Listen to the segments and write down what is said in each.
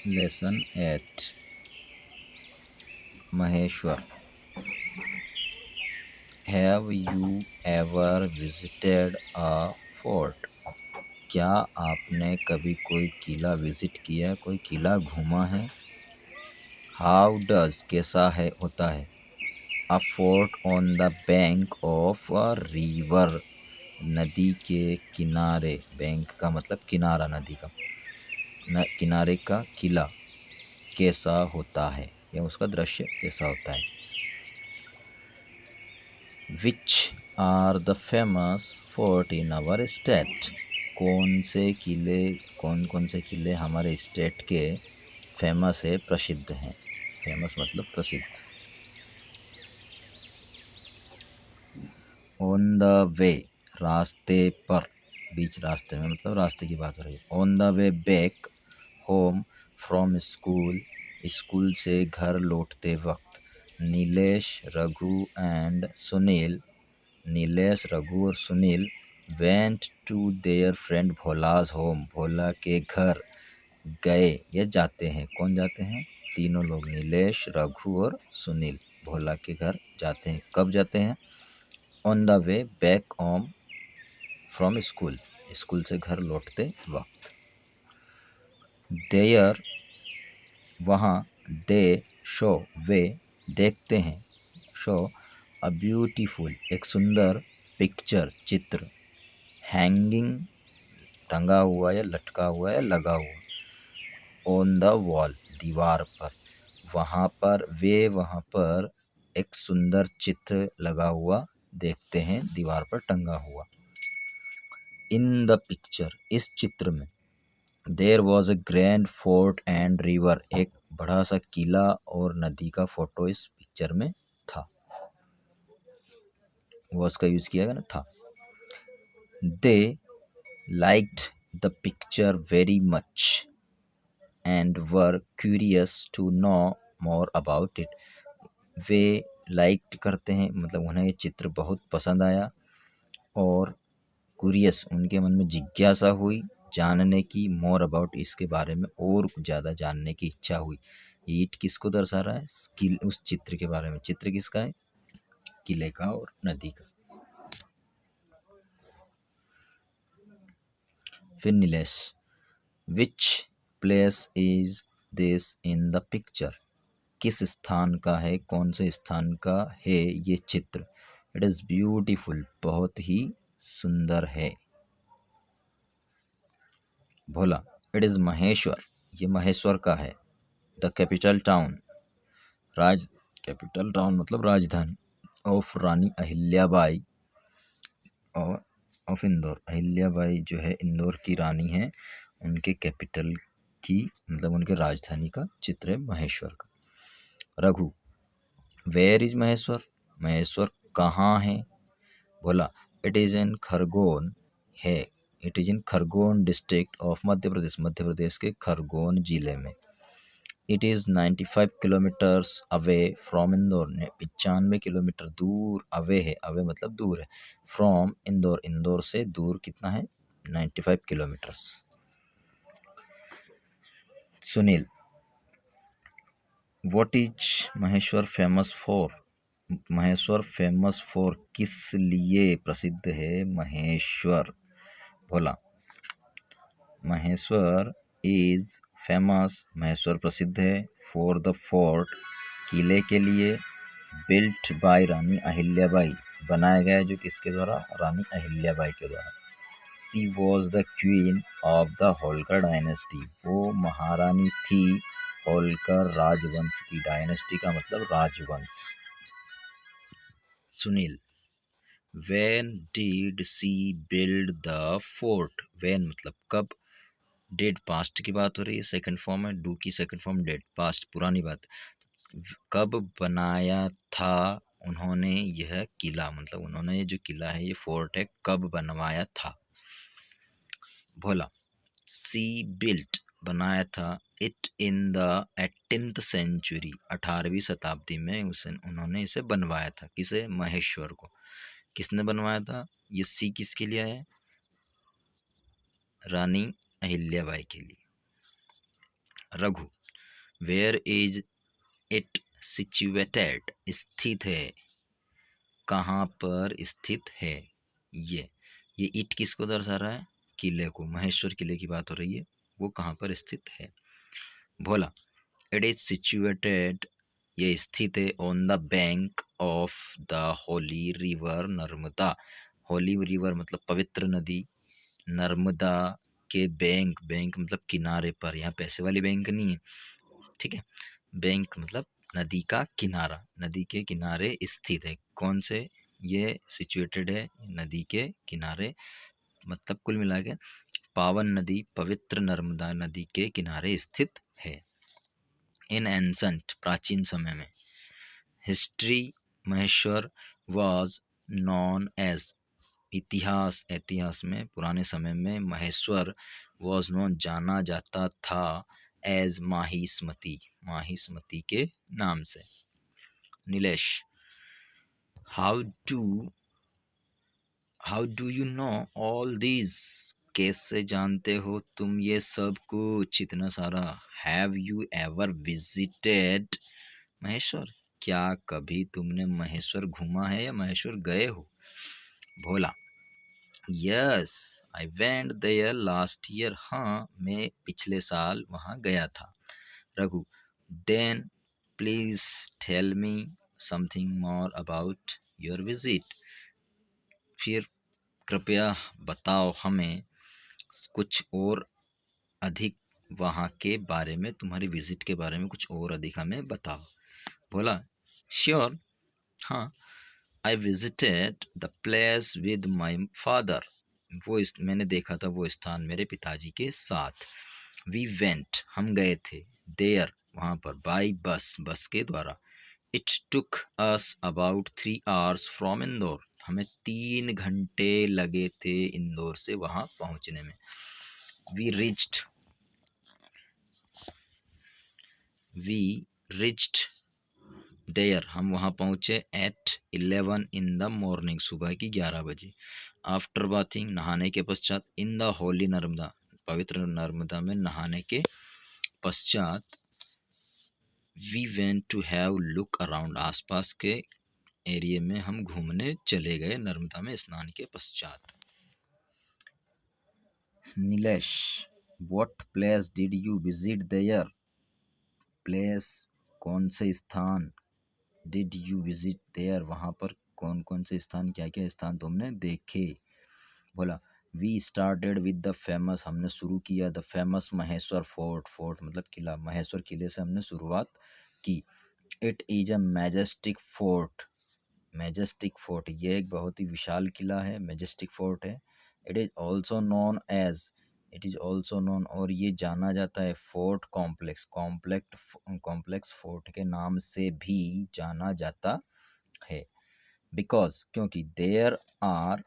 Lesson 8 Maheshwar. Have you ever visited a fort? क्या आपने कभी कोई किला विजिट किया, कोई किला घूमा है? How does कैसा है होता है? A fort on the bank of a river. नदी के किनारे, बैंक का मतलब किनारा, नदी का किनारे का किला कैसा होता है या उसका दृश्य कैसा होता है? Which are the famous fort in our state? कौन से किले हमारे स्टेट के फेमस है, प्रसिद्ध हैं? फेमस मतलब प्रसिद्ध। ऑन द वे रास्ते पर, बीच रास्ते में मतलब रास्ते की बात हो रही है। On the way back home from school, school से घर लौटते वक्त। नीलेश, रघु एंड सुनील, नीलेश, रघु और Sunil went to their friend Bhola's home, Bhola के घर गए या जाते हैं। कौन जाते हैं? तीनों लोग, नीलेश, रघु और सुनील भोला के घर जाते हैं। कब जाते हैं? On the way back home from school, school से घर लौटते वक्त। देयर वहाँ, दे शो वे देखते हैं, शो अ ब्यूटीफुल एक सुंदर, पिक्चर चित्र, हैंगिंग टंगा हुआ या लटका हुआ या लगा हुआ, ऑन द वॉल दीवार पर। वहाँ पर एक सुंदर चित्र लगा हुआ देखते हैं, दीवार पर टंगा हुआ। इन द पिक्चर इस चित्र में, there was a grand fort and river एक बड़ा सा किला और नदी का फोटो इस पिक्चर में था। वॉज का यूज किया गया ना, था। They liked the picture very much and were curious to know more about it. They liked करते हैं मतलब उन्हें ये चित्र बहुत पसंद आया, और क्यूरियस उनके मन में जिज्ञासा हुई जानने की, मोर अबाउट इसके बारे में और ज़्यादा जानने की इच्छा हुई। ईट किसको दर्शा रहा है? उस चित्र के बारे में। चित्र किसका है? किले का और नदी का। फिर Nilesh, which place is this in the picture? किस स्थान का है, कौन से स्थान का है ये चित्र? इट इज़ ब्यूटीफुल बहुत ही सुंदर है। भोला, इट इज़ महेश्वर ये महेश्वर का है। The capital town capital town मतलब राजधानी, ऑफ रानी अहिल्याबाई और ऑफ इंदौर। अहिल्याबाई जो है इंदौर की रानी है, उनके कैपिटल की मतलब उनके राजधानी का चित्र है महेश्वर का। Raghu, where is Maheshwar? महेश्वर कहाँ है? बोला, इट इज इन खरगोन है, it is in Khargone district of Madhya Pradesh, Madhya Pradesh के खरगोन जिले में। It is 95 kilometres away from Indore, 95 kilometre दूर अवे है, अवे मतलब दूर है, फ्रॉम इंदौर, इंदौर से दूर कितना है? 95 kilometres. Sunil, what is Maheshwar famous for? Maheshwar famous for किस लिए प्रसिद्ध है महेश्वर? बोला, महेश्वर इज फेमस, महेश्वर प्रसिद्ध है, फॉर द फोर्ट किले के लिए, बिल्ट बाय रानी अहिल्याबाई बनाया गया जो किसके द्वारा? रानी अहिल्याबाई के द्वारा। She was the queen of the Holkar dynasty, वो महारानी थी होलकर राजवंश की, डायनेस्टी का मतलब राजवंश। Sunil, when did see build the fort? When मतलब कब, डेड पास्ट की बात हो रही है, सेकंड फॉर्म है, डू की सेकंड फॉर्म डेड, पास्ट पुरानी बात। कब बनाया था उन्होंने यह किला, मतलब उन्होंने ये जो किला है, ये फोर्ट है, कब बनवाया था? भोला, सी बिल्ट बनाया था, it in the 18th century 18वीं शताब्दी में उन्होंने इसे बनवाया था। किसे? महेश्वर को। किसने बनवाया था? ये सी किसके लिए है? रानी अहिल्याबाई के लिए। Raghu, where is it situated, स्थित है, कहाँ पर स्थित है। ये इट किसको दर्शा रहा है, किले को, महेश्वर किले की बात हो रही है, वो कहाँ पर स्थित है। भोला, इट इज सिचुएटेड, ये स्थित है, on the bank of the Holi river Narmada. Holi river मतलब पवित्र नदी, नर्मदा के बैंक, बैंक मतलब किनारे पर, यहाँ पैसे वाली बैंक नहीं है, ठीक है। बैंक मतलब नदी का किनारा, नदी के किनारे स्थित है। कौन से, ये सिचुएटेड है नदी के किनारे, मतलब कुल मिला के पावन नदी, पवित्र नर्मदा नदी के किनारे स्थित है। इन एंसेंट, प्राचीन समय में, history, Maheshwar was known as, इतिहास, इतिहास में, पुराने समय में महेश्वर वाज नॉन, जाना जाता था, एज माहिस्मती, माहिस्मती के नाम से। Nilesh, how do you know all these, कैसे जानते हो तुम ये सब कुछ, इतना सारा। Have you ever visited Maheshwar, क्या कभी तुमने महेश्वर घूमा है या महेश्वर गए हो। Bhola, yes I went there last year, हाँ मैं पिछले साल वहाँ गया था। Raghu, then please tell me something more about your visit, फिर कृपया बताओ हमें कुछ और अधिक वहाँ के बारे में, तुम्हारी विजिट के बारे में कुछ और अधिक हमें बताओ। बोला, श्योर, हाँ, I visited the place with my father, वो मैंने देखा था वो स्थान मेरे पिताजी के साथ। वी वेंट, हम गए थे, देयर, वहाँ पर, बाई बस, बस के द्वारा। It took us about 3 hours from Indore, हमें 3 घंटे लगे थे इंदौर से वहाँ पहुँचने में। वी रिच्ड देयर, हम वहाँ पहुँचे, एट 11 in the morning, सुबह की 11 बजे। आफ्टर बाथिंग, नहाने के पश्चात, इन द होली नर्मदा, पवित्र नर्मदा में नहाने के पश्चात। We went to have look around, आसपास के एरिया में हम घूमने चले गए नर्मदा में स्नान के पश्चात। Nilesh, what place did you visit there, place कौन से स्थान, डिड यू विजिट देयर वहाँ पर कौन कौन से स्थान, क्या क्या स्थान तुमने देखे। बोला, we started with the famous, हमने शुरू किया the famous Maheshwar fort, fort मतलब किला, महेश्वर किले से हमने शुरुआत की। It is a majestic fort, majestic fort, ये एक बहुत ही विशाल किला है, मैजेस्टिक फोर्ट है। It is also known as, it is also known, और ये जाना जाता है, फोर्ट कॉम्प्लेक्स, कॉम्प्लेक्स फोर्ट के नाम से भी जाना जाता है। बिकॉज, क्योंकि, there are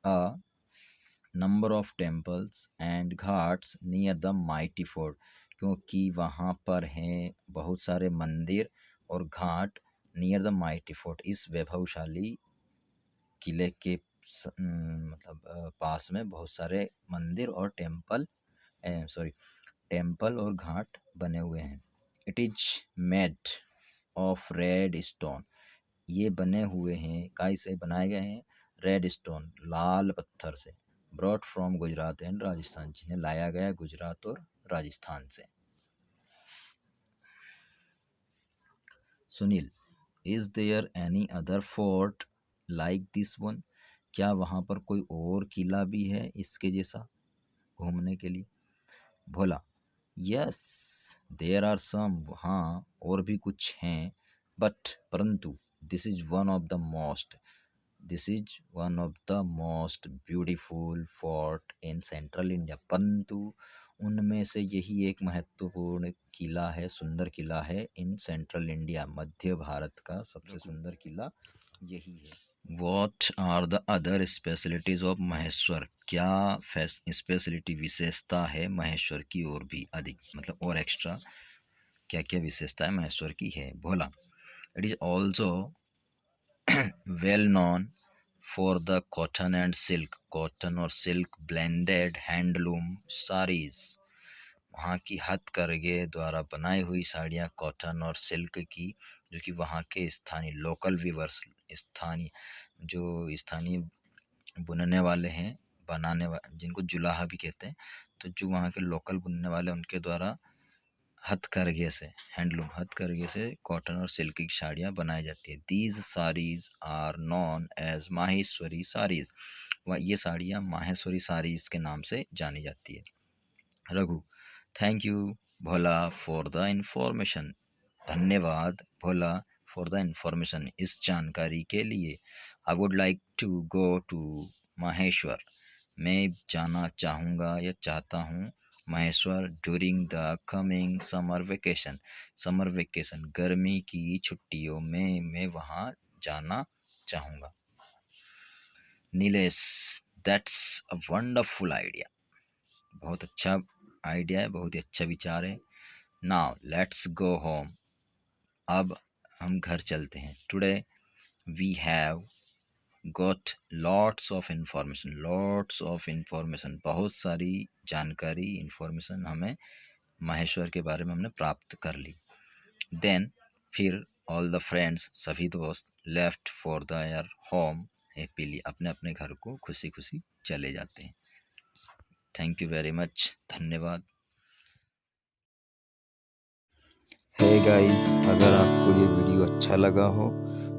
a number of temples and ghats near the mighty fort, क्योंकि वहाँ पर हैं बहुत सारे मंदिर और घाट, नियर द माइटी फोर्ट, इस वैभवशाली किले के मतलब पास में बहुत सारे मंदिर और टेम्पल और घाट बने हुए हैं। It is made of red stone, ये बने हुए हैं, काय से बनाए गए हैं, रेड स्टोन, लाल पत्थर से। Brought from Gujarat and Rajasthan, जिन्हें लाया गया गुजरात और राजस्थान से। Sunil, is there any other fort like this one, क्या वहाँ पर कोई और किला भी है इसके जैसा घूमने के लिए। भोला, यस देयर आर सम, हाँ और भी कुछ हैं, बट परंतु, this is one of the most, this is one of the most beautiful fort in central India, परंतु उनमें से यही एक महत्वपूर्ण किला है, सुंदर किला है इन सेंट्रल इंडिया, मध्य भारत का सबसे सुंदर किला यही है। What are the other specialties of Maheshwar, क्या स्पेशलिटी, विशेषता है महेश्वर की और भी अधिक, मतलब और एक्स्ट्रा क्या क्या विशेषता है महेश्वर की है। Bhola, it is also well known for the cotton and silk, cotton और सिल्क ब्लेंडेड हैंडलूम साड़ीज, वहाँ की हथकरघे द्वारा बनाई हुई साड़ियाँ कॉटन और सिल्क की, जो कि वहाँ के स्थानीय लोकल वीवर्स, स्थानीय बुनने वाले हैं, जिनको जुलाहा भी कहते हैं, तो जो वहाँ के लोकल बुनने वाले उनके द्वारा हथकरघे से कॉटन और सिल्क की साड़ियाँ बनाई जाती है। These saris are known as Maheshwari saris, ये साड़ियाँ माहेश्वरी साड़ीज के नाम से जानी जाती है। Raghu, thank you Bhola for the information, धन्यवाद भोला फॉर द इंफॉर्मेशन, इस जानकारी के लिए। I would like to go to Maheshwar, मैं जाना चाहूँगा या चाहता हूँ Maheshwar during the coming summer vacation, गर्मी की छुट्टियों में मैं वहाँ जाना चाहूँगा। Nilesh, that's a wonderful idea, बहुत अच्छा आइडिया है, बहुत ही अच्छा विचार है। नाउ लेट्स गो होम, अब हम घर चलते हैं। Today we have got lots of information, बहुत सारी जानकारी, इंफॉर्मेशन हमें माहेश्वर के बारे में हमने प्राप्त कर ली। देन फिर ऑल द फ्रेंड्स, सभी दोस्त, left for their home happily, अपने अपने घर को खुशी खुशी चले जाते हैं। थैंक यू वेरी मच, धन्यवाद। हे गाइस, अगर आपको ये वीडियो अच्छा लगा हो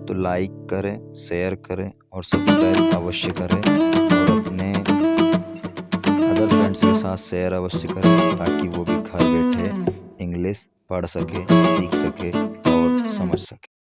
तो लाइक करें, शेयर करें और सब्सक्राइब अवश्य करें, और अपने अदर फ्रेंड्स के साथ शेयर अवश्य करें, ताकि वो भी घर बैठे इंग्लिश पढ़ सके, सीख सके और समझ सके।